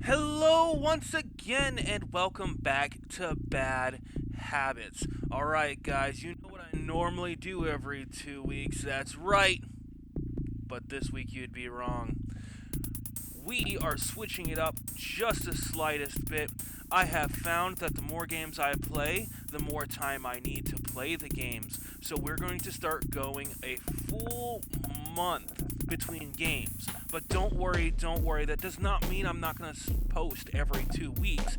Hello once again and welcome back to Bad Habits. Alright guys, you know what I normally do every 2 weeks, that's right. But this week you'd be wrong. We are switching it up just the slightest bit. I have found that the more games I play, the more time I need to play the games. So we're going to start going a full month between games. But don't worry, that does not mean I'm not going to post every 2 weeks.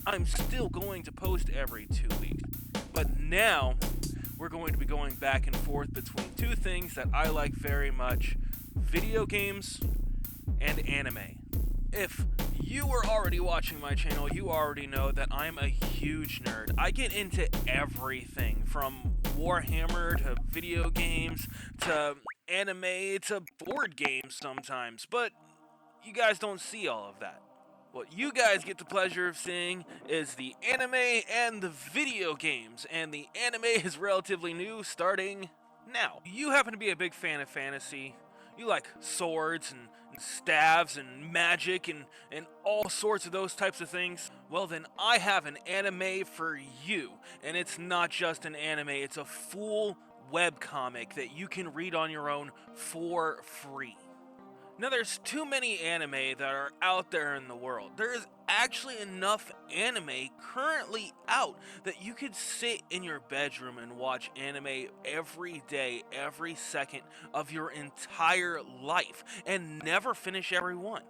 I'm still going to post every 2 weeks. But now, we're going to be going back and forth between two things that I like very much: video games and anime. If you were already watching my channel, you already know that I'm a huge nerd. I get into everything from Warhammer to video games to anime to board games sometimes, but you guys don't see all of that. What you guys get the pleasure of seeing is the anime and the video games, and the anime is relatively new, starting now. You happen to be a big fan of fantasy. You like swords and staves and magic and all sorts of those types of things. Well, then I have an anime for you. And it's not just an anime, it's a full webcomic that you can read on your own for free. Now, there's too many anime that are out there in the world. There is actually enough anime currently out that you could sit in your bedroom and watch anime every day, every second of your entire life, and never finish every one.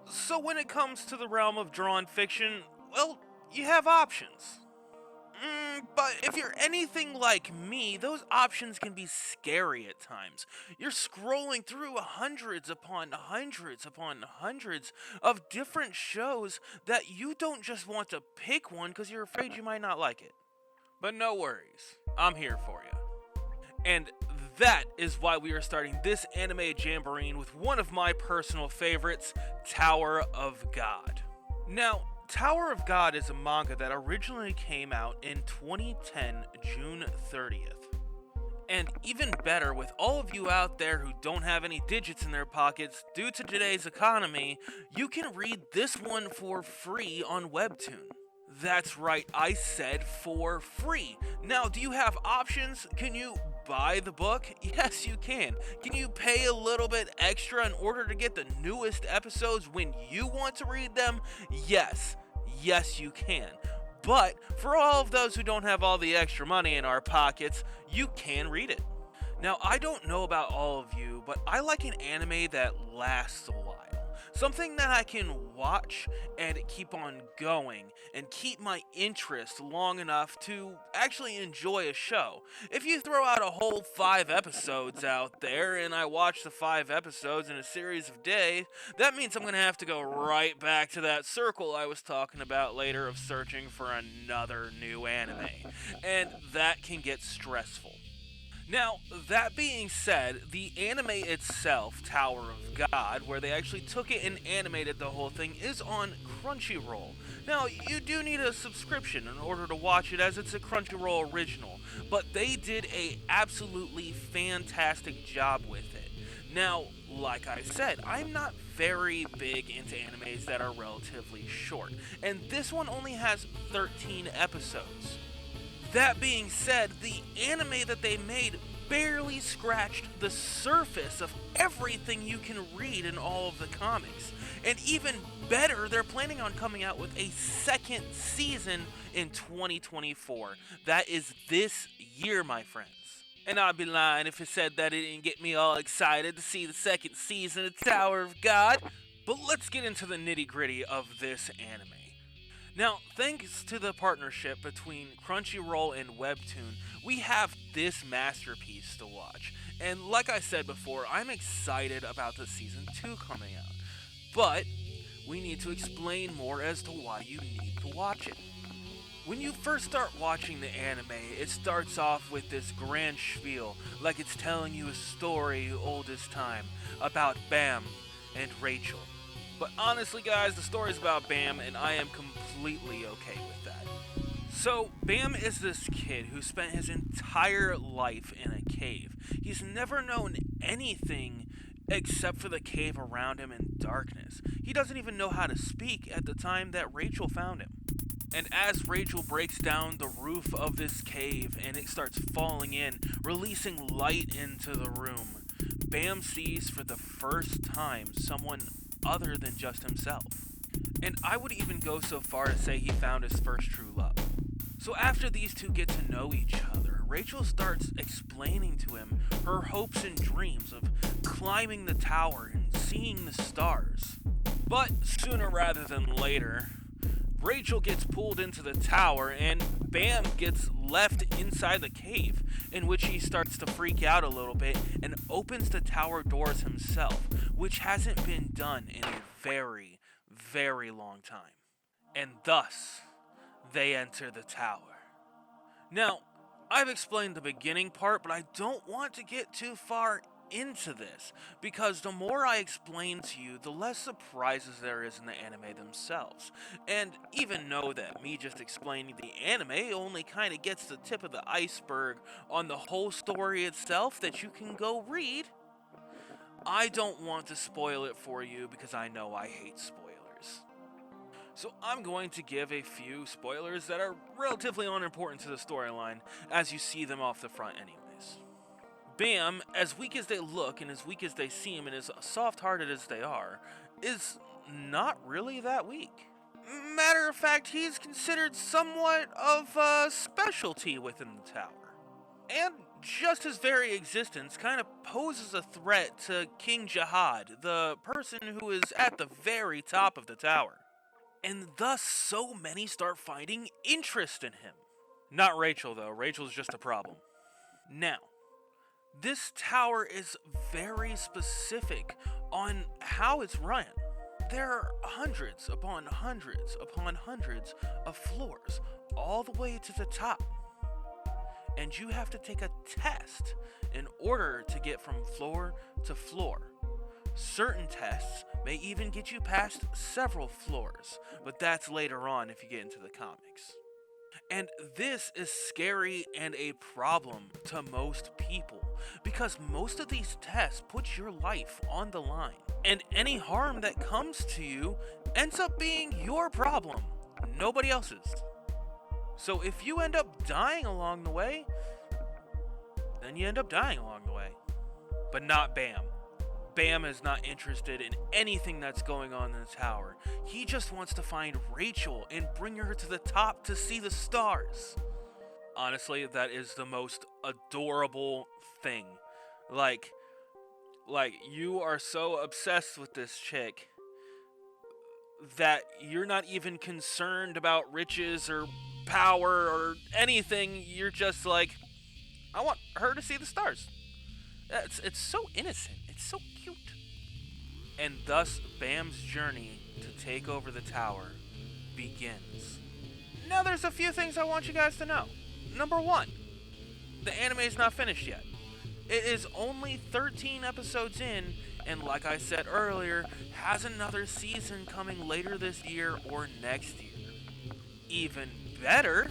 So when it comes to the realm of drawn fiction, well, you have options. But if you're anything like me, those options can be scary at times. You're scrolling through hundreds upon hundreds upon hundreds of different shows that you don't just want to pick one because you're afraid you might not like it. But no worries, I'm here for you. And that is why we are starting this anime jamboree with one of my personal favorites, Tower of God. Now, Tower of God is a manga that originally came out in 2010, June 30th. And even better, with all of you out there who don't have any digits in their pockets due to today's economy, you can read this one for free on Webtoon. That's right, I said for free. Now, do you have options? Can you buy the book? Yes, you can. Can you pay a little bit extra in order to get the newest episodes when you want to read them? Yes. Yes, you can. But for all of those who don't have all the extra money in our pockets, you can read it. Now, I don't know about all of you, but I like an anime that lasts a while. Something that I can watch and keep on going and keep my interest long enough to actually enjoy a show. If you throw out a whole 5 episodes out there and I watch the 5 episodes in a series of days, that means I'm going to have to go right back to that circle I was talking about later of searching for another new anime. And that can get stressful. Now, that being said, the anime itself, Tower of God, where they actually took it and animated the whole thing, is on Crunchyroll. Now, you do need a subscription in order to watch it, as it's a Crunchyroll original, but they did a absolutely fantastic job with it. Now, like I said, I'm not very big into animes that are relatively short, and this one only has 13 episodes. That being said, the anime that they made barely scratched the surface of everything you can read in all of the comics. And even better, they're planning on coming out with a second season in 2024. That is this year, my friends. And I'd be lying if it said that it didn't get me all excited to see the second season of Tower of God. But let's get into the nitty gritty of this anime. Now, thanks to the partnership between Crunchyroll and Webtoon, we have this masterpiece to watch. And like I said before, I'm excited about the season 2 coming out. But we need to explain more as to why you need to watch it. When you first start watching the anime, it starts off with this grand spiel, like it's telling you a story old as time, about Bam and Rachel. But honestly, guys, the story's about Bam, and I am completely okay with that. So, Bam is this kid who spent his entire life in a cave. He's never known anything except for the cave around him in darkness. He doesn't even know how to speak at the time that Rachel found him. And as Rachel breaks down the roof of this cave and it starts falling in, releasing light into the room, Bam sees for the first time someone other than just himself. And I would even go so far as say he found his first true love. So after these two get to know each other, Rachel starts explaining to him her hopes and dreams of climbing the tower and seeing the stars. But sooner rather than later, Rachel gets pulled into the tower and Bam gets left inside the cave, in which he starts to freak out a little bit and opens the tower doors himself, which hasn't been done in a very, very long time. And thus, they enter the tower. Now, I've explained the beginning part, but I don't want to get too far into this, because the more I explain to you, the less surprises there is in the anime themselves. And even know that me just explaining the anime only kind of gets the tip of the iceberg on the whole story itself that you can go read, I don't want to spoil it for you because I know I hate spoilers. So I'm going to give a few spoilers that are relatively unimportant to the storyline as you see them off the front anyways. Bam, as weak as they look and as weak as they seem and as soft-hearted as they are, is not really that weak. Matter of fact, he's considered somewhat of a specialty within the tower. And just his very existence kind of poses a threat to King Jihad, the person who is at the very top of the tower. And thus so many start finding interest in him. Not Rachel though, Rachel's just a problem. Now, this tower is very specific on how it's run. There are hundreds upon hundreds upon hundreds of floors, all the way to the top. And you have to take a test in order to get from floor to floor. Certain tests may even get you past several floors, but that's later on if you get into the comics. And this is scary and a problem to most people, because most of these tests put your life on the line, and any harm that comes to you ends up being your problem, nobody else's. So if you end up dying along the way, then you end up dying along the way. But not Bam. Bam is not interested in anything that's going on in the tower. He just wants to find Rachel and bring her to the top to see the stars. Honestly, that is the most adorable thing. Like you are so obsessed with this chick that you're not even concerned about riches or power or anything. You're just like, I want her to see the stars. It's so innocent. It's so cute. And thus, Bam's journey to take over the tower begins. Now, there's a few things I want you guys to know. Number one, the anime is not finished yet. It is only 13 episodes in, and like I said earlier, has another season coming later this year or next year. Even better,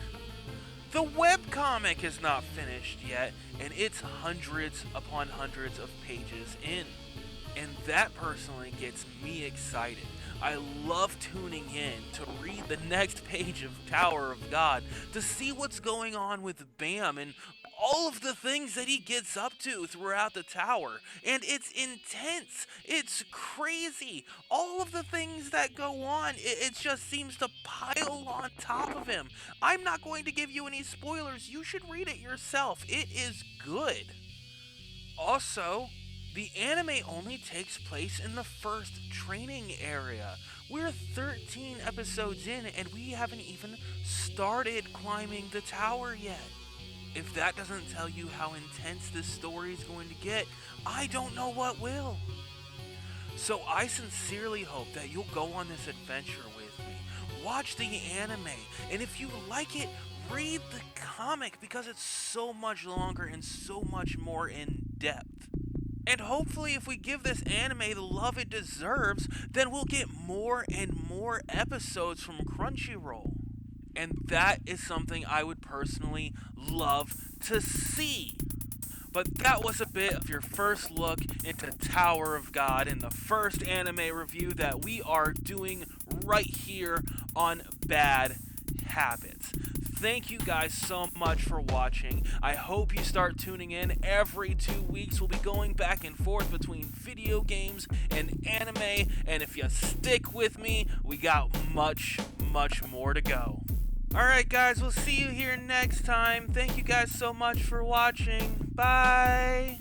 the webcomic is not finished yet, and it's hundreds upon hundreds of pages in. And that personally gets me excited. I love tuning in to read the next page of TowerOfGod to see what's going on with Bam and all of the things that he gets up to throughout the tower. And it's intense. It's crazy. All of the things that go on, it just seems to pile on top of him. I'm not going to give you any spoilers. You should read it yourself. It is good. Also, the anime only takes place in the first training area. We're 13 episodes in and we haven't even started climbing the tower yet. If that doesn't tell you how intense this story is going to get, I don't know what will. So I sincerely hope that you'll go on this adventure with me. Watch the anime, and if you like it, read the comic because it's so much longer and so much more in depth. And hopefully if we give this anime the love it deserves, then we'll get more and more episodes from Crunchyroll. And that is something I would personally love to see. But that was a bit of your first look into Tower of God and the first anime review that we are doing right here on Bad Habits. Thank you guys so much for watching. I hope you start tuning in every 2 weeks. We'll be going back and forth between video games and anime, and if you stick with me, we got much more to go. Alright guys, we'll see you here next time. Thank you guys so much for watching. Bye!